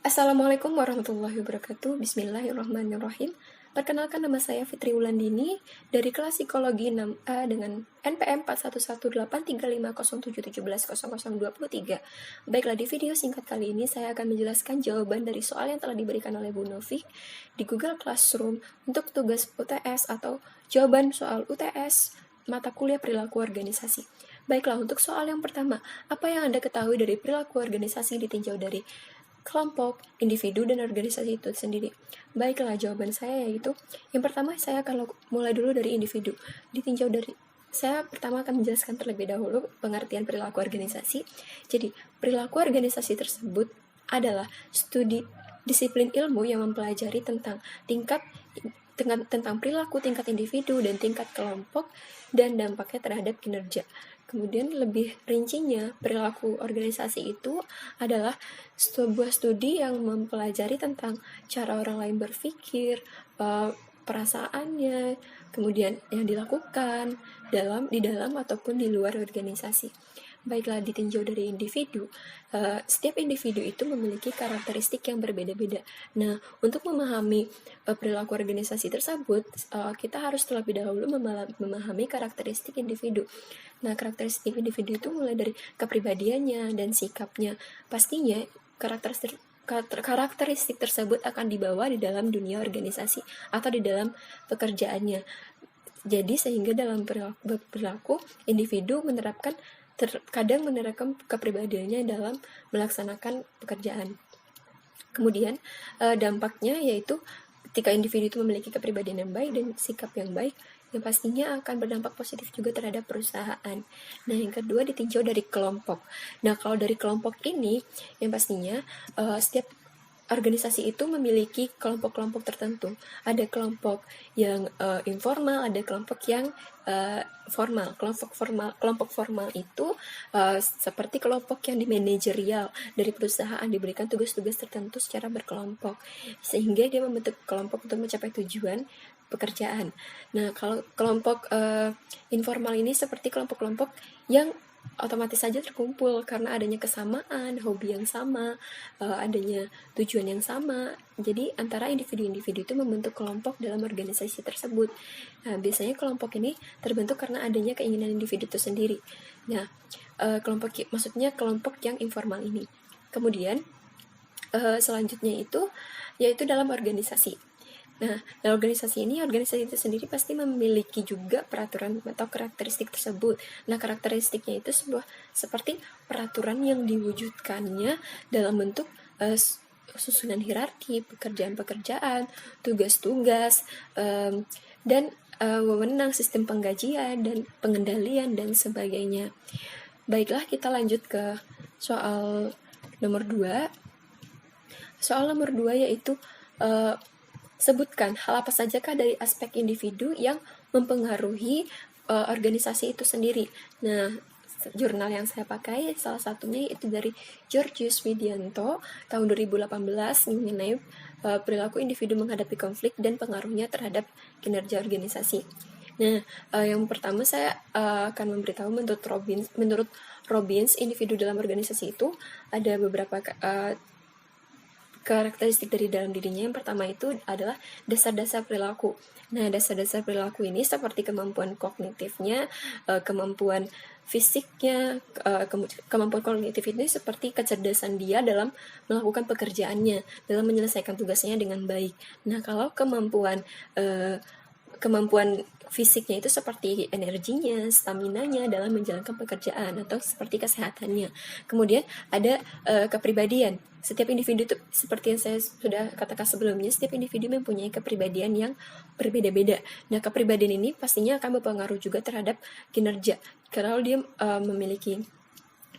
Assalamualaikum warahmatullahi wabarakatuh. Bismillahirrahmanirrahim. Perkenalkan, nama saya Fitri Wulandini dari kelas Psikologi 6A dengan NPM 41183507170023. Baiklah, di video singkat kali ini saya akan menjelaskan jawaban dari soal yang telah diberikan oleh Bu Novik di Google Classroom untuk tugas UTS atau jawaban soal UTS mata kuliah perilaku organisasi. Baiklah, untuk soal yang pertama, apa yang Anda ketahui dari perilaku organisasi ditinjau dari kelompok, individu, dan organisasi itu sendiri? Baiklah, jawaban saya yaitu yang pertama, saya akan mulai dulu dari individu. Saya pertama akan menjelaskan terlebih dahulu pengertian perilaku organisasi. Jadi, perilaku organisasi tersebut adalah studi disiplin ilmu yang mempelajari tentang tentang perilaku tingkat individu dan tingkat kelompok dan dampaknya terhadap kinerja. Kemudian lebih rincinya, perilaku organisasi itu adalah sebuah studi yang mempelajari tentang cara orang lain berpikir, perasaannya, kemudian yang dilakukan di dalam ataupun di luar organisasi. Baiklah, ditinjau dari individu, setiap individu itu memiliki karakteristik yang berbeda-beda. Nah, untuk memahami perilaku organisasi tersebut, kita harus terlebih dahulu memahami karakteristik individu. Nah, karakteristik individu itu mulai dari kepribadiannya dan sikapnya. Pastinya karakteristik tersebut akan dibawa di dalam dunia organisasi atau di dalam pekerjaannya. Jadi, sehingga dalam perilaku individu terkadang menerapkan kepribadiannya dalam melaksanakan pekerjaan. Kemudian dampaknya yaitu ketika individu itu memiliki kepribadian yang baik dan sikap yang baik, yang pastinya akan berdampak positif juga terhadap perusahaan. Nah, yang kedua ditinjau dari kelompok. Nah, kalau dari kelompok ini, yang pastinya setiap organisasi itu memiliki kelompok-kelompok tertentu. Ada kelompok yang informal, ada kelompok yang formal. Kelompok formal itu seperti kelompok yang di manajerial dari perusahaan, diberikan tugas-tugas tertentu secara berkelompok, sehingga dia membentuk kelompok untuk mencapai tujuan pekerjaan. Nah, kalau kelompok informal ini seperti kelompok-kelompok yang otomatis saja terkumpul karena adanya kesamaan, hobi yang sama, adanya tujuan yang sama. Jadi antara individu-individu itu membentuk kelompok dalam organisasi tersebut. Nah, biasanya kelompok ini terbentuk karena adanya keinginan individu itu sendiri. Nah, maksudnya kelompok yang informal ini. Kemudian selanjutnya itu yaitu dalam organisasi. Nah, dalam organisasi itu sendiri pasti memiliki juga peraturan atau karakteristik tersebut. Nah, karakteristiknya itu seperti peraturan yang diwujudkannya dalam bentuk susunan hierarki, pekerjaan-pekerjaan, tugas-tugas, dan wewenang, sistem penggajian, dan pengendalian, dan sebagainya. Baiklah, kita lanjut ke soal nomor 2. Soal nomor 2 yaitu sebutkan hal apa sajakah dari aspek individu yang mempengaruhi organisasi itu sendiri. Nah, jurnal yang saya pakai salah satunya itu dari Georgius Widianto tahun 2018 mengenai perilaku individu menghadapi konflik dan pengaruhnya terhadap kinerja organisasi. Nah, yang pertama saya akan memberitahu menurut Robbins, individu dalam organisasi itu ada beberapa karakteristik dari dalam dirinya. Yang pertama itu adalah dasar-dasar perilaku. Nah, dasar-dasar perilaku ini seperti kemampuan kognitifnya, kemampuan fisiknya, kemampuan kognitif ini seperti kecerdasan dia dalam melakukan pekerjaannya, dalam menyelesaikan tugasnya dengan baik. Nah, kalau kemampuan fisiknya itu seperti energinya, staminanya dalam menjalankan pekerjaan atau seperti kesehatannya. Kemudian ada kepribadian. Setiap individu itu seperti yang saya sudah katakan sebelumnya, setiap individu mempunyai kepribadian yang berbeda-beda. Nah, kepribadian ini pastinya akan berpengaruh juga terhadap kinerja. Kalau dia memiliki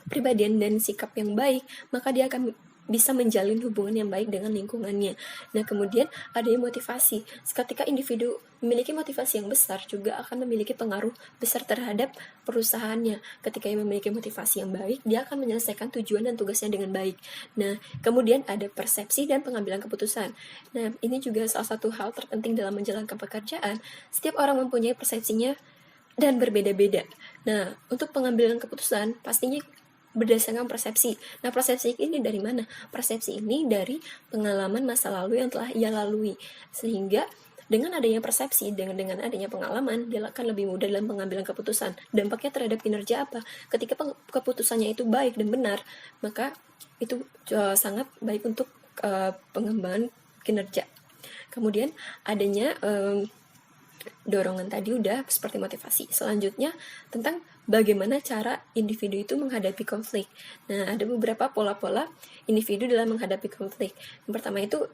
kepribadian dan sikap yang baik, maka dia akan bisa menjalin hubungan yang baik dengan lingkungannya. Nah, kemudian ada motivasi. Ketika individu memiliki motivasi yang besar, juga akan memiliki pengaruh besar terhadap perusahaannya. Ketika ia memiliki motivasi yang baik, dia akan menyelesaikan tujuan dan tugasnya dengan baik. Nah, kemudian ada persepsi dan pengambilan keputusan. Nah, ini juga salah satu hal terpenting dalam menjalankan pekerjaan. Setiap orang mempunyai persepsinya dan berbeda-beda. Nah, untuk pengambilan keputusan, pastinya berdasarkan persepsi. Nah, persepsi ini dari mana? Persepsi ini dari pengalaman masa lalu yang telah ia lalui. Sehingga dengan adanya persepsi, dengan adanya pengalaman, dia akan lebih mudah dalam pengambilan keputusan. Dampaknya terhadap kinerja apa? Ketika keputusannya itu baik dan benar, maka itu sangat baik untuk pengembangan kinerja. Kemudian adanya dorongan tadi udah seperti motivasi. Selanjutnya tentang bagaimana cara individu itu menghadapi konflik. Nah, ada beberapa pola-pola individu dalam menghadapi konflik. Yang pertama itu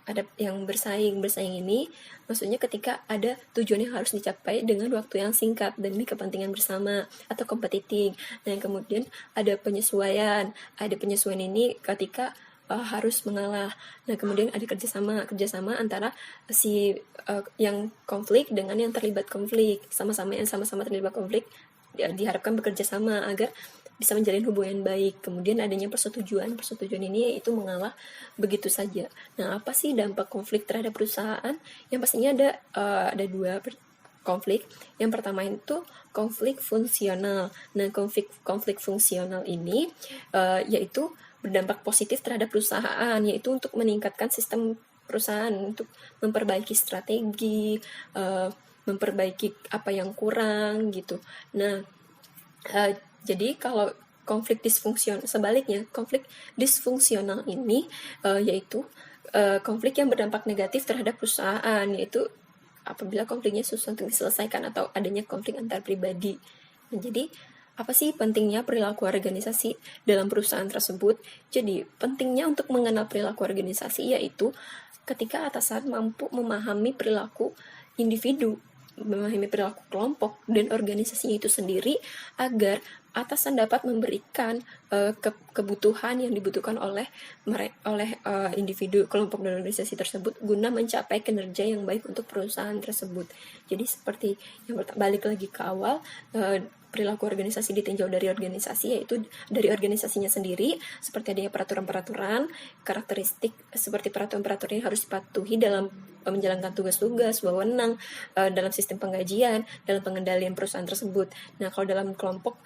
ada yang bersaing. Bersaing ini maksudnya ketika ada tujuan yang harus dicapai dengan waktu yang singkat demi kepentingan bersama atau kompetitif. Nah, kemudian ada penyesuaian. Ada penyesuaian ini ketika harus mengalah. Nah, kemudian ada kerjasama antara si yang konflik dengan yang terlibat konflik, yang sama-sama terlibat konflik diharapkan bekerja sama agar bisa menjalin hubungan baik. Kemudian adanya persetujuan ini yaitu mengalah begitu saja. Nah, apa sih dampak konflik terhadap perusahaan? Yang pastinya ada dua konflik. Yang pertama itu konflik fungsional. Nah, konflik fungsional ini yaitu berdampak positif terhadap perusahaan, yaitu untuk meningkatkan sistem perusahaan, untuk memperbaiki strategi, memperbaiki apa yang kurang gitu. Nah, jadi kalau konflik disfungsional ini yaitu konflik yang berdampak negatif terhadap perusahaan, yaitu apabila konfliknya susah untuk diselesaikan atau adanya konflik antar pribadi. Nah, jadi apa sih pentingnya perilaku organisasi dalam perusahaan tersebut? Jadi, pentingnya untuk mengenal perilaku organisasi yaitu ketika atasan mampu memahami perilaku individu, memahami perilaku kelompok dan organisasinya itu sendiri agar atasan dapat memberikan kebutuhan yang dibutuhkan oleh individu, kelompok dan organisasi tersebut guna mencapai kinerja yang baik untuk perusahaan tersebut. Jadi seperti yang balik lagi ke awal, perilaku organisasi ditinjau dari organisasi, yaitu dari organisasinya sendiri, seperti adanya peraturan-peraturan, karakteristik seperti peraturan-peraturan yang harus dipatuhi dalam menjalankan tugas-tugas, wewenang, dalam sistem penggajian, dalam pengendalian perusahaan tersebut. Nah, kalau dalam kelompok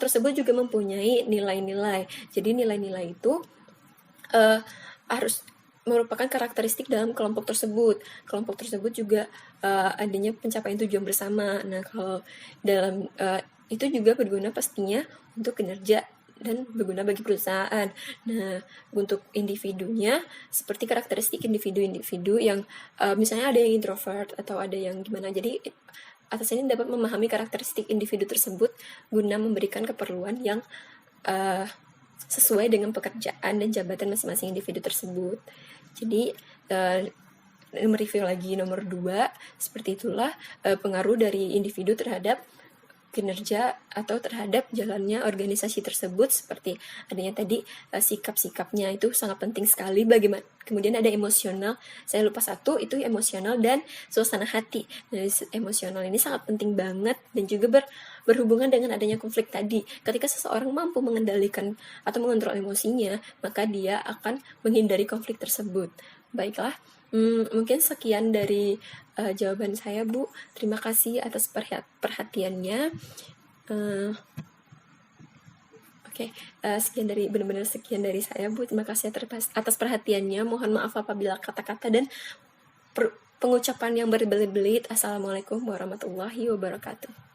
tersebut juga mempunyai nilai-nilai. Jadi nilai-nilai itu harus merupakan karakteristik dalam kelompok tersebut. Kelompok tersebut juga adanya pencapaian tujuan bersama. Nah, kalau dalam itu juga berguna pastinya untuk kinerja dan berguna bagi perusahaan. Nah, untuk individunya seperti karakteristik individu-individu yang misalnya ada yang introvert atau ada yang gimana. Jadi atasan ini dapat memahami karakteristik individu tersebut guna memberikan keperluan yang sesuai dengan pekerjaan dan jabatan masing-masing individu tersebut. Jadi mereview lagi nomor 2, seperti itulah pengaruh dari individu terhadap kinerja atau terhadap jalannya organisasi tersebut, seperti adanya tadi sikap-sikapnya itu sangat penting sekali. Bagaimana kemudian ada emosional, saya lupa satu, itu emosional dan suasana hati. Nah, emosional ini sangat penting banget dan juga berhubungan dengan adanya konflik tadi. Ketika seseorang mampu mengendalikan atau mengontrol emosinya, maka dia akan menghindari konflik tersebut. Baiklah, mungkin sekian dari jawaban saya, Bu. Terima kasih atas perhatiannya. Sekian dari saya, Bu. Terima kasih atas perhatiannya. Mohon maaf apabila kata-kata dan pengucapan yang berbelit-belit. Assalamualaikum warahmatullahi wabarakatuh.